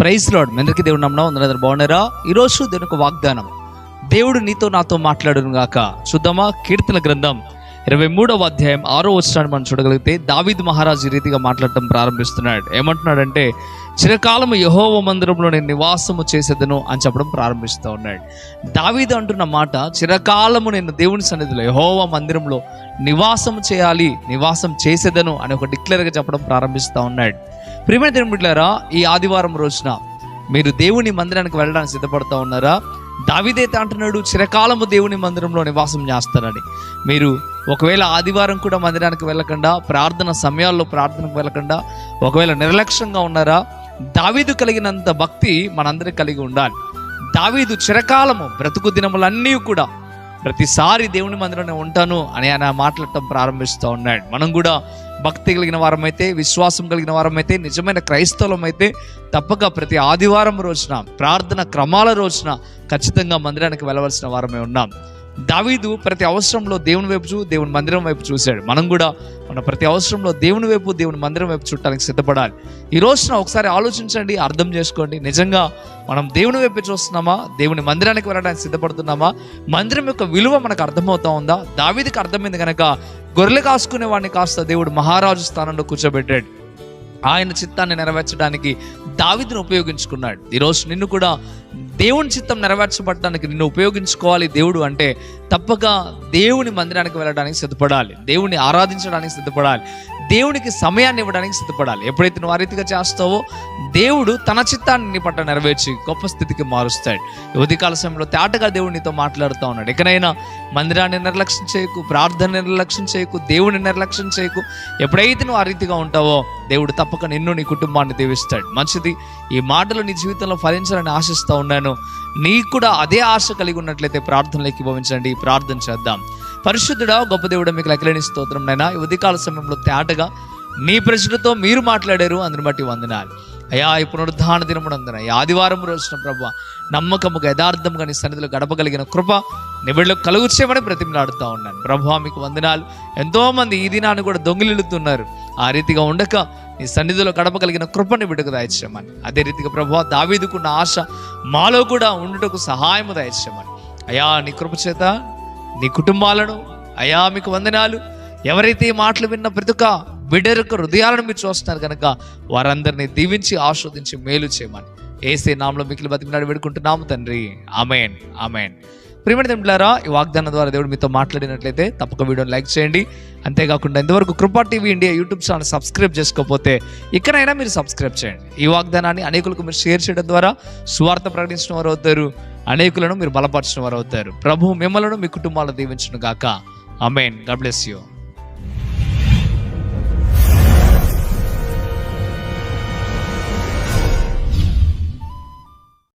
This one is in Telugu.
Praise lord. మీ అందరికీ దేవుడు నామమున వందనాలు. బాగున్నారా? ఈరోజు దేవుని యొక్క వాగ్దానం, దేవుడు నీతో నాతో మాట్లాడును గాక. చూద్దామా? కీర్తన గ్రంథం 23వ అధ్యాయం 6వ వచనాన్ని మనం చూడగలిగితే దావీదు మహారాజు ఈ రీతిగా మాట్లాడటం ప్రారంభిస్తున్నాడు. ఏమంటున్నాడంటే, చిరకాలము యెహోవా మందిరంలో నేను నివాసము చేసేదను అని చెప్పడం ప్రారంభిస్తూ ఉన్నాడు. దావీదు అంటున్న మాట, చిరకాలము నేను దేవుని సన్నిధిలో యెహోవా మందిరంలో నివాసం చేయాలి, నివాసం చేసేదను అని ఒక డిక్లేర్గా చెప్పడం ప్రారంభిస్తూ ఉన్నాడు. ప్రియమైన దేవుని బిడ్డలారా, ఈ ఆదివారం రోజున మీరు దేవుని మందిరానికి వెళ్ళడానికి సిద్ధపడుతూ ఉన్నారా? దావీదైతే అంటున్నాడు, చిరకాలము దేవుని మందిరంలో నివాసం చేస్తానని. మీరు ఒకవేళ ఆదివారం కూడా మందిరానికి వెళ్ళకుండా, ప్రార్థన సమయాల్లో ప్రార్థనకు వెళ్ళకుండా ఒకవేళ నిర్లక్ష్యంగా ఉన్నారా? దావీదు కలిగినంత భక్తి మనందరికి కలిగి ఉండాలి. దావీదు చిరకాలము బ్రతుకు దినములన్నీ కూడా ప్రతిసారి దేవుని మందిరంలో ఉంటాను అని ఆయన మాట్లాడటం ప్రారంభిస్తూ ఉన్నాడు. మనం కూడా భక్తి కలిగిన వారమైతే, విశ్వాసం కలిగిన వారమైతే, నిజమైన క్రైస్తవులమైతే తప్పక ప్రతి ఆదివారం రోజున, ప్రార్థన క్రమాల రోజున ఖచ్చితంగా మందిరానికి వెళ్ళవలసిన వారమే ఉన్నాం. దావీదు ప్రతి అవసరంలో దేవుని వైపు దేవుని మందిరం వైపు చూశాడు. మనం కూడా మన ప్రతి అవసరంలో దేవుని వైపు దేవుని మందిరం వైపు చూడటానికి సిద్ధపడాలి. ఈ రోజున ఒకసారి ఆలోచించండి, అర్థం చేసుకోండి. నిజంగా మనం దేవుని వైపు చూస్తున్నామా? దేవుని మందిరానికి వెళ్ళడానికి సిద్ధపడుతున్నామా? మందిరం యొక్క విలువ మనకు అర్థమవుతా ఉందా? దావీదుకి అర్థమైంది కనుక గొర్రెలు కాసుకునే వాడిని కాస్త దేవుడు మహారాజు స్థానంలో కూర్చోబెట్టాడు. ఆయన చిత్తాన్ని నెరవేర్చడానికి దావీదును ఉపయోగించుకున్నాడు. ఈరోజు నిన్ను కూడా దేవుని చిత్తం నెరవేర్చబడటానికి నిన్ను ఉపయోగించుకోవాలి దేవుడు అంటే తప్పక దేవుని మందిరానికి వెళ్ళడానికి సిద్ధపడాలి, దేవుని ఆరాధించడానికి సిద్ధపడాలి, దేవునికి సమయాన్ని ఇవ్వడానికి సిద్ధపడాలి. ఎప్పుడైతే నువ్వు ఆ రీతిగా చేస్తావో దేవుడు తన చిత్తాన్ని నీ పట్ల నెరవేర్చి గొప్ప స్థితికి మారుస్తాడు. ఉదయకాల సమయంలో తేటగా దేవుడు నీతో మాట్లాడుతూ ఉన్నాడు. ఎక్కడైనా మందిరాన్ని నిర్లక్ష్యం చేయకు, ప్రార్థన నిర్లక్ష్యం చేయకు, దేవుని నిర్లక్ష్యం చేయకు. ఎప్పుడైతే నువ్వు ఆ రీతిగా ఉంటావో దేవుడు తప్పక నిన్ను, నీ కుటుంబాన్ని దీవిస్తాడు. మంచిది. ఈ మాటలు నీ జీవితంలో ఫలించాలని ఆశిస్తూ ఉన్నాను. నీకు కూడా అదే ఆశ కలిగి ఉన్నట్లయితే ప్రార్థనలోకి భవించండి. ప్రార్థన చేద్దాం. పరిశుద్ధుడా, గొప్ప దేవుడా, మీకు లెక్కలేని స్తోత్రం నైనా. ఈ ఉదయకాల సమయంలో తేటగా నీ ప్రజలతో మీరు మాట్లాడారు, అందుని బట్టి వందనాలు అయ్యా. ఈ పునరుద్ధాన దినమునందున ఈ ఆదివారం రోజున ప్రభువా, నమ్మకముగా యథార్థముగా నీ సన్నిధిలో గడపగలిగిన కృప నీ బిడ్డలకు కలుగు చేయమని బ్రతిమలాడుతూ ఉన్నాను ప్రభువా. మీకు వందనాలు. ఎంతోమంది ఈ దినాన్ని కూడా దొంగిలిస్తున్నారు. ఆ రీతిగా ఉండక నీ సన్నిధిలో గడపగలిగిన కృపని బిడ్డకు దయచేయమని. అదే రీతిగా ప్రభువా, దావీదుకున్న ఆశ మాలో కూడా ఉండుటకు సహాయము దయచేయమని అయ్యా. నీ కృప చేత నీ కుటుంబాలను అయ్యా మీకు వందనాలు. ఎవరైతే ఈ మాటలు విన్న ప్రతి ఒక్క బిడ్డ యొక్క హృదయాలను మీరు చూస్తున్నారు కనుక వారందరినీ దీవించి ఆస్వాదించి మేలు చేయమని యేసే నామములో మిక్కిలి బతిమలాడి వేడుకుంటున్నాము తండ్రి. ఆమేన్, ఆమేన్. ప్రియమైన దేవులారా, ఈ వాగ్దానం ద్వారా దేవుడు మీతో మాట్లాడినట్లయితే తప్పక వీడియోని లైక్ చేయండి. అంతేకాకుండా ఇంతవరకు కృపా TV India YouTube channel subscribe చేసుకోకపోతే ఇక్కడైనా మీరు సబ్స్క్రైబ్ చేయండి. ఈ వాగ్దానాన్ని అనేకులకు మీరు షేర్ చేయడం ద్వారా సువార్త ప్రకటించిన వారు అవుతారు, అనేకులను మీరు బలపరిచిన వారు అవుతారు. ప్రభు మిమ్మలను మీ కుటుంబాలను దీవించును గాక. ఆమేన్. God bless you.